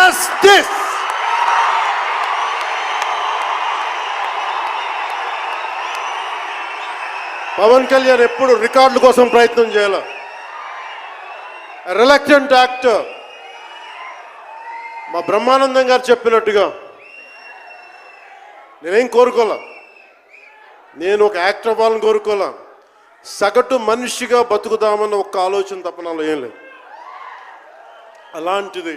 Justice. Pawan Kalyan ఎప్పుడు రికార్డుల కోసం ప్రయత్నం చేయాల. Reluctant actor. మా బ్రహ్మానందం గారు చెప్పినట్టుగా నేనేం కోరుకోలే, నేను ఒక యాక్టర్ అవ్వాలని కోరుకోలే, సగటు మనిషిగా బతుకుదామన్న ఒక్క ఆలోచన తప్ప నాలో ఏం లేదు. అలాంటిది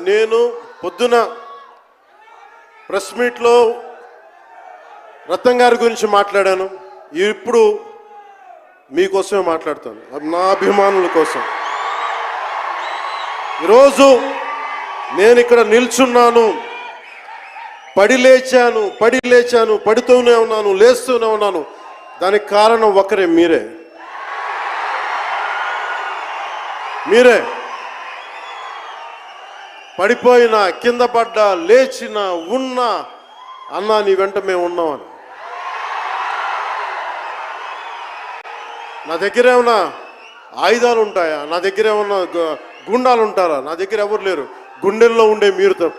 నేను పొద్దున ప్రెస్ మీట్లో రత్నం గారి గురించి మాట్లాడాను. ఇప్పుడు మీకోసమే మాట్లాడతాను, నా అభిమానుల కోసం. ఈరోజు నేను ఇక్కడ నిల్చున్నాను, పడి లేచాను, పడుతూనే ఉన్నాను, లేస్తూనే ఉన్నాను. దానికి కారణం ఒకరే, మీరే. పడిపోయినా, కింద పడ్డా, లేచినా, ఉన్నా, అన్నా నీ వెంట మేము ఉన్నామని. నా దగ్గర ఏమన్నా ఆయుధాలు ఉంటాయా? నా దగ్గర ఏమన్నా గుండాలు ఉంటారా? నా దగ్గర ఎవరు లేరు, గుండెల్లో ఉండే మీరు తప్ప.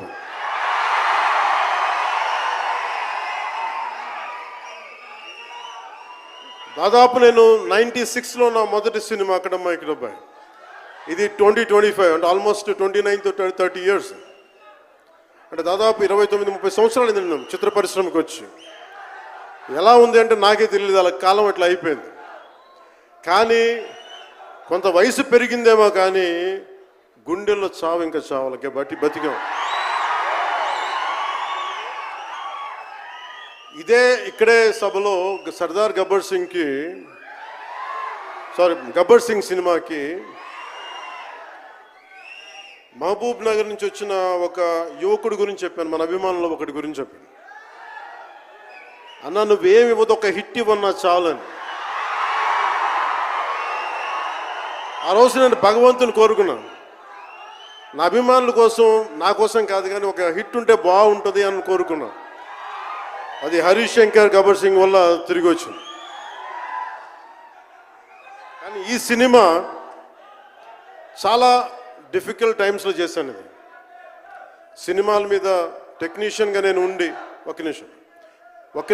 దాదాపు నేను 96లో నా మొదటి సినిమా అక్కడమ్మ ఇక్కడబ్బాయి. ఇది 2025, అంటే ఆల్మోస్ట్ 29 to 30 years. అంటే దాదాపు 29-30 సంవత్సరాలు నేను చిత్ర పరిశ్రమకు వచ్చి. ఎలా ఉంది అంటే నాకే తెలియదు, అలా కాలం అట్లా అయిపోయింది. కానీ కొంత వయసు పెరిగిందేమో, కానీ గుండెల్లో చావు ఇంకా చావులకే బతికాం. ఇక్కడే సభలో సర్దార్ గబ్బర్ సింగ్ సినిమాకి మహబూబ్ నగర్ నుంచి వచ్చిన ఒక యువకుడి గురించి చెప్పాను, మన అభిమానులు ఒకటి గురించి చెప్పాను. అన్న నువ్వేమి ఇవ్వదు, ఒక హిట్ ఇవ్వన్నా చాలని. ఆ రోజు నేను భగవంతుని కోరుకున్నాను, నా అభిమానుల కోసం, నా కోసం కాదు కానీ ఒక హిట్ ఉంటే బాగుంటుంది అని కోరుకున్నాను. అది హరీష్ శంకర్ గబ్బర్ సింగ్ వల్ల తిరిగి వచ్చింది. కానీ ఈ సినిమా చాలా డిఫికల్ట్ టైమ్స్లో చేశాను. ఇది సినిమాల మీద టెక్నీషియన్గా నేను ఉండి ఒక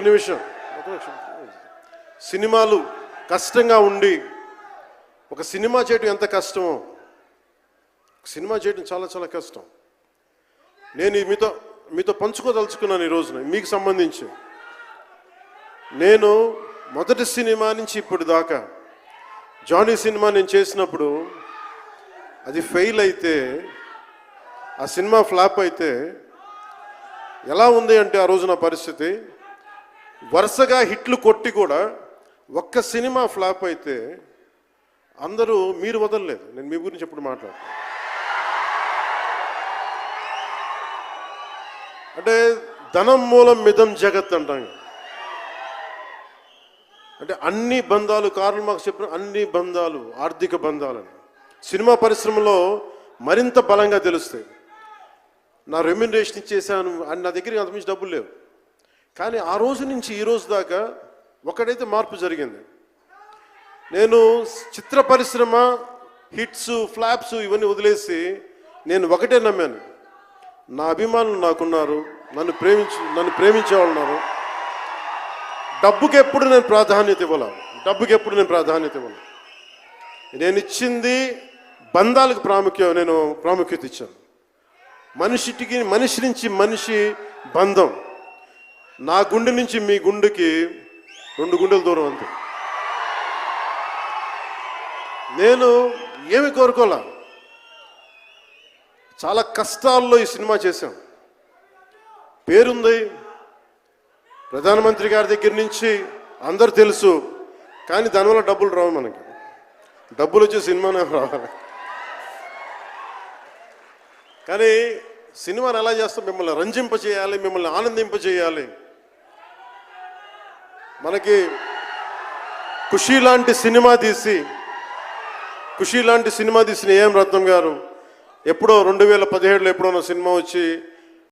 నిమిషం సినిమాలు కష్టంగా ఉండి, ఒక సినిమా చేయడం ఎంత కష్టమో, సినిమా చేయడం చాలా చాలా కష్టం. నేను మీతో పంచుకోదలుచుకున్నాను ఈ రోజున. మీకు సంబంధించి నేను మొదటి సినిమా నుంచి ఇప్పుడు దాకా జానీ సినిమా నేను చేసినప్పుడు అది ఫెయిల్ అయితే, ఆ సినిమా ఫ్లాప్ అయితే ఎలా ఉంది అంటే ఆ రోజు నా పరిస్థితి, వరుసగా హిట్లు కొట్టి కూడా ఒక్క సినిమా ఫ్లాప్ అయితే అందరూ మీరు వదలలేదు. నేను మీ గురించి ఎప్పుడు మాట్లాడతాను. అంటే ధనం మూలం మిదం జగత్ అంటాం. అంటే అన్ని బంధాలు, కార్ల్ మార్క్స్ చెప్పిన అన్ని బంధాలు ఆర్థిక బంధాలని సినిమా పరిశ్రమలో మరింత బలంగా తెలుస్తాయి. నా రెమ్యునరేషన్ ఇచ్చేసాను అని నా దగ్గర అంతమించి డబ్బులు లేవు. కానీ ఆ రోజు నుంచి ఈ రోజు దాకా ఒకటైతే మార్పు జరిగింది. నేను చిత్ర పరిశ్రమ హిట్స్, ఫ్లాప్స్ ఇవన్నీ వదిలేసి నేను ఒకటే నమ్మాను, నా అభిమానులు నాకున్నారు, నన్ను ప్రేమించే వాళ్ళు ఉన్నారు. డబ్బుకి ఎప్పుడు నేను ప్రాధాన్యత ఇవ్వాలి. నేను ఇచ్చింది బంధాలకు ప్రాముఖ్యత ఇచ్చాను. మనిషి నుంచి మనిషి బంధం. నా గుండె నుంచి మీ గుండెకి 2 గుండెల దూరం అంతే. నేను ఏమి కోరుకోలే, చాలా కష్టాల్లో ఈ సినిమా చేశాం. పేరుంది, ప్రధానమంత్రి గారి దగ్గర నుంచి అందరు తెలుసు. కానీ దానివల్ల డబ్బులు రావు. మనకి డబ్బులు వచ్చే సినిమానే రావాలి. కానీ సినిమాని ఎలా చేస్తాం? మిమ్మల్ని రంజింపజేయాలి, మిమ్మల్ని ఆనందింపజేయాలి. మనకి ఖుషీ లాంటి సినిమా తీసిన ఏఎం రత్నం గారు ఎప్పుడో 2017లో ఎప్పుడో సినిమా వచ్చి